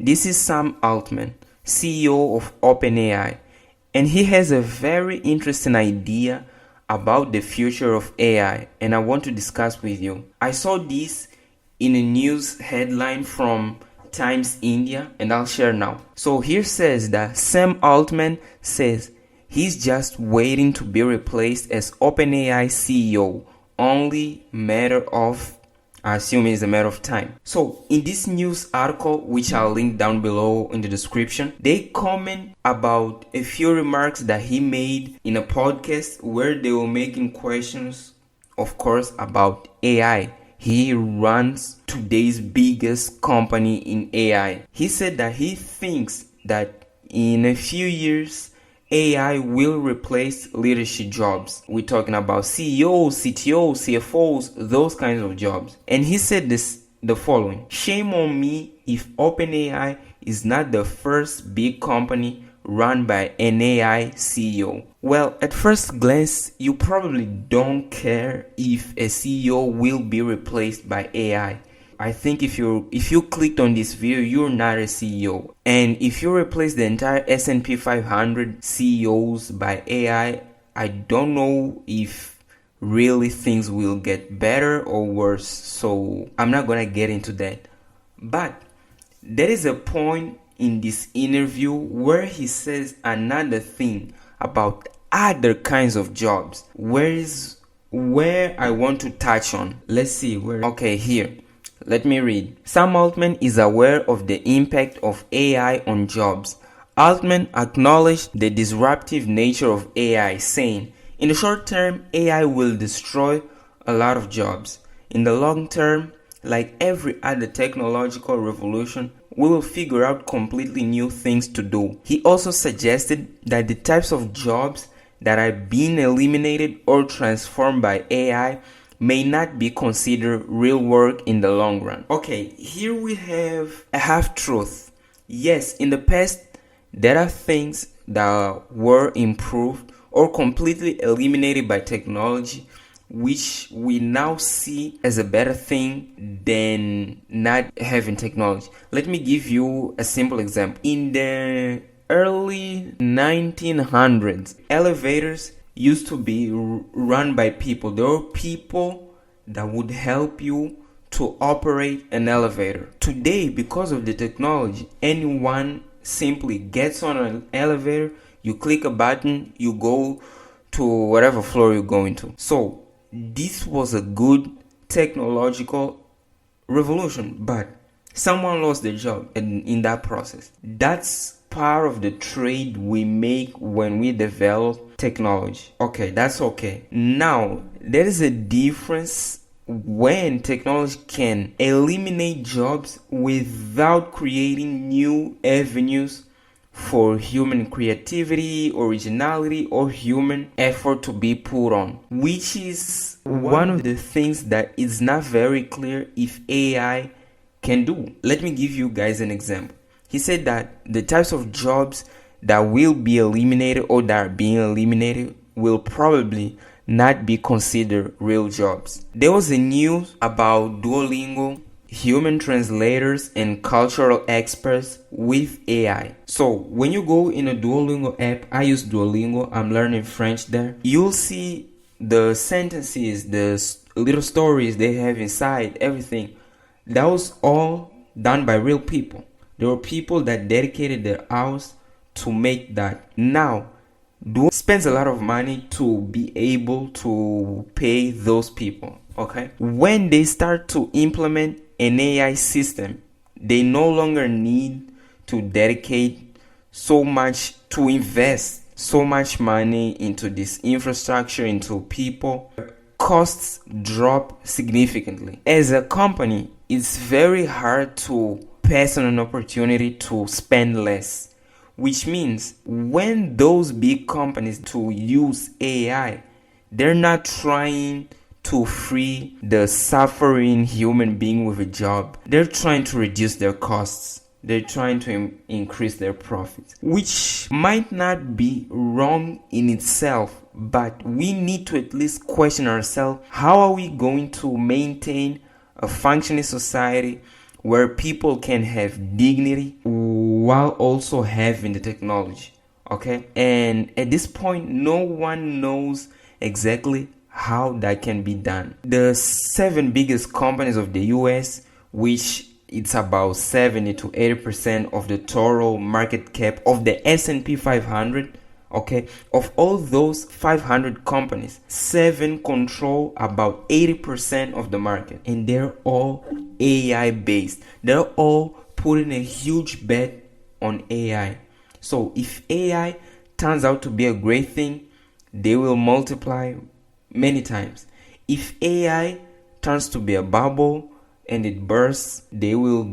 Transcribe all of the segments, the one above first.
This is Sam Altman, CEO of OpenAI, and he has a very interesting idea about the future of AI, and I want to discuss with you. I saw this in a news headline from Times India, and I'll share now. So here says that Sam Altman says he's just waiting to be replaced as OpenAI CEO, only matter of I assume it's a matter of time. So in this news article, which I'll link down below in the description, they comment about a few remarks that he made in a podcast where they were making questions, of course, about AI. He runs today's biggest company in AI. He said that he thinks that in a few years, AI will replace leadership jobs. We're talking about CEOs, CTOs, CFOs, those kinds of jobs. And he said the following: shame on me if OpenAI is not the first big company run by an AI CEO. Well, at first glance, you probably don't care if a CEO will be replaced by AI. I think if you clicked on this video, you're not a CEO. And if you replace the entire S&P 500 CEOs by AI, I don't know if really things will get better or worse. So I'm not gonna get into that. But there is a point in this interview where he says another thing about other kinds of jobs. Where I want to touch on. Let's see where. Okay, here. Let me read. Sam Altman is aware of the impact of AI on jobs. Altman acknowledged the disruptive nature of AI, saying, in the short term, AI will destroy a lot of jobs. In the long term, like every other technological revolution, we will figure out completely new things to do. He also suggested that the types of jobs that are being eliminated or transformed by AI may not be considered real work in the long run. Okay, here we have a half-truth. Yes, in the past, there are things that were improved or completely eliminated by technology, which we now see as a better thing than not having technology. Let me give you a simple example. In the early 1900s, elevators used to be run by people. There were people that would help you to operate an elevator. Today, because of the technology, anyone simply gets on an elevator, you click a button, you go to whatever floor you're going to. So this was a good technological revolution, but someone lost their job in that process. That's part of the trade we make when we develop technology. Okay, that's okay. Now, there is a difference when technology can eliminate jobs without creating new avenues for human creativity, originality, or human effort to be put on, which is one of the things that is not very clear if AI can do. Let me give you guys an example. He said that the types of jobs that will be eliminated or that are being eliminated will probably not be considered real jobs. There was a news about Duolingo, human translators, and cultural experts with AI. So when you go in a Duolingo app, I use Duolingo, I'm learning French there. You'll see the sentences, the little stories they have inside, everything. That was all done by real people. There were people that dedicated their hours to make that. Now, Duo spends a lot of money to be able to pay those people, okay? When they start to implement an AI system, they no longer need to dedicate so much, to invest so much money into this infrastructure, into people. Costs drop significantly. As a company, it's very hard to pass on an opportunity to spend less, which means when those big companies to use AI, they're not trying to free the suffering human being with a job. They're trying to reduce their costs. They're trying to increase their profits, which might not be wrong in itself, but we need to at least question ourselves, how are we going to maintain a functioning society where people can have dignity while also having the technology. Okay, and at this point no one knows exactly how that can be done. The 7 biggest companies of the US, which it's about 70 to 80% of the total market cap of the S&P 500. Okay, of all those 500 companies, 7 control about 80% of the market, and they're all AI based. They're all putting a huge bet on AI. So if AI turns out to be a great thing, they will multiply many times. If AI turns to be a bubble and it bursts, they will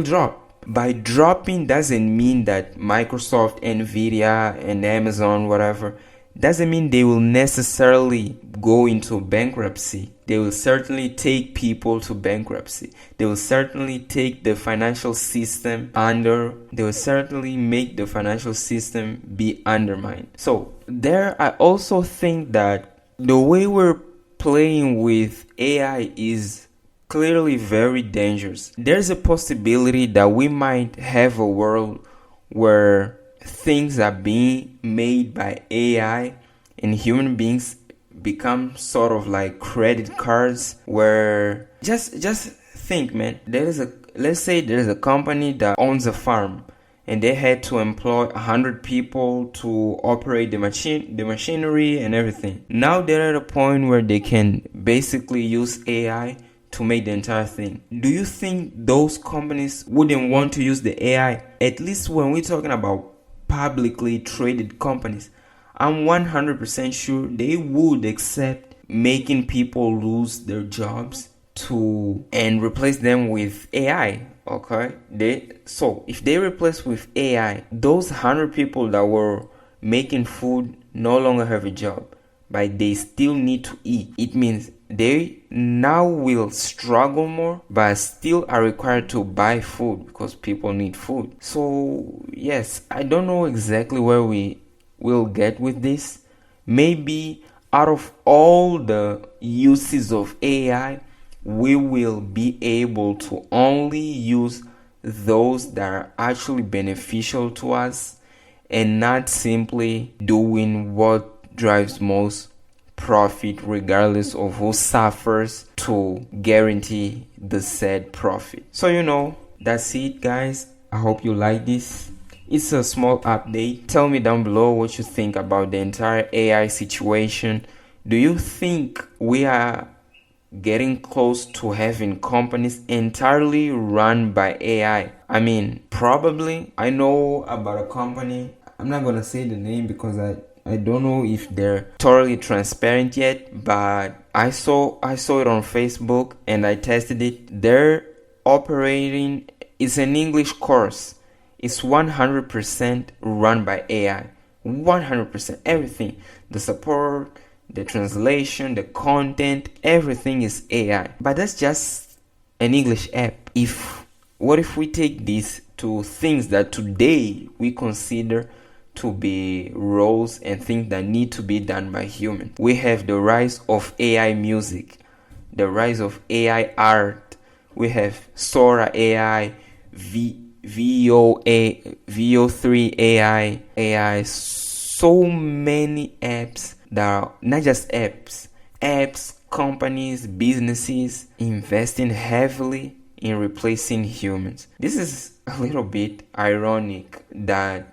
drop. By dropping doesn't mean that Microsoft, Nvidia, and Amazon, whatever, doesn't mean they will necessarily go into bankruptcy. They will certainly take people to bankruptcy. They will certainly take the financial system under. They will certainly make the financial system be undermined. So there, I also think that the way we're playing with AI is clearly very dangerous. There's a possibility that we might have a world where things are being made by AI and human beings become sort of like credit cards, where just think, man, let's say there's a company that owns a farm and they had to employ 100 people to operate the machinery and everything. Now they're at a point where they can basically use AI to make the entire thing. Do you think those companies wouldn't want to use the AI? At least when we're talking about publicly traded companies, I'm 100% sure they would accept making people lose their jobs and replace them with AI. Okay, so if they replace with AI, those 100 people that were making food no longer have a job, but they still need to eat. It means they now will struggle more, but still are required to buy food because people need food. So yes, I don't know exactly where we will get with this. Maybe out of all the uses of AI, we will be able to only use those that are actually beneficial to us and not simply doing what drives most profit, regardless of who suffers, to guarantee the said profit. So that's it, guys. I hope you like this. It's a small update. Tell me down below what you think about the entire AI situation. Do you think we are getting close to having companies entirely run by AI? I mean, probably. I know about a company. I'm not gonna say the name because I don't know if they're totally transparent yet, but I saw it on Facebook and I tested it. They're operating, it's an English course. It's 100% run by AI. 100%, everything. The support, the translation, the content, everything is AI. But that's just an English app. What if we take this to things that today we consider to be roles and things that need to be done by humans? We have the rise of AI music, the rise of AI art. We have Sora AI, VO3 AI, so many apps that are not just apps, companies, businesses investing heavily in replacing humans. This is a little bit ironic that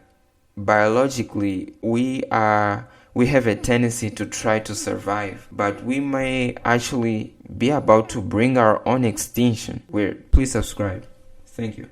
biologically we have a tendency to try to survive, but we may actually be about to bring our own extinction. Weird. Please subscribe. Thank you.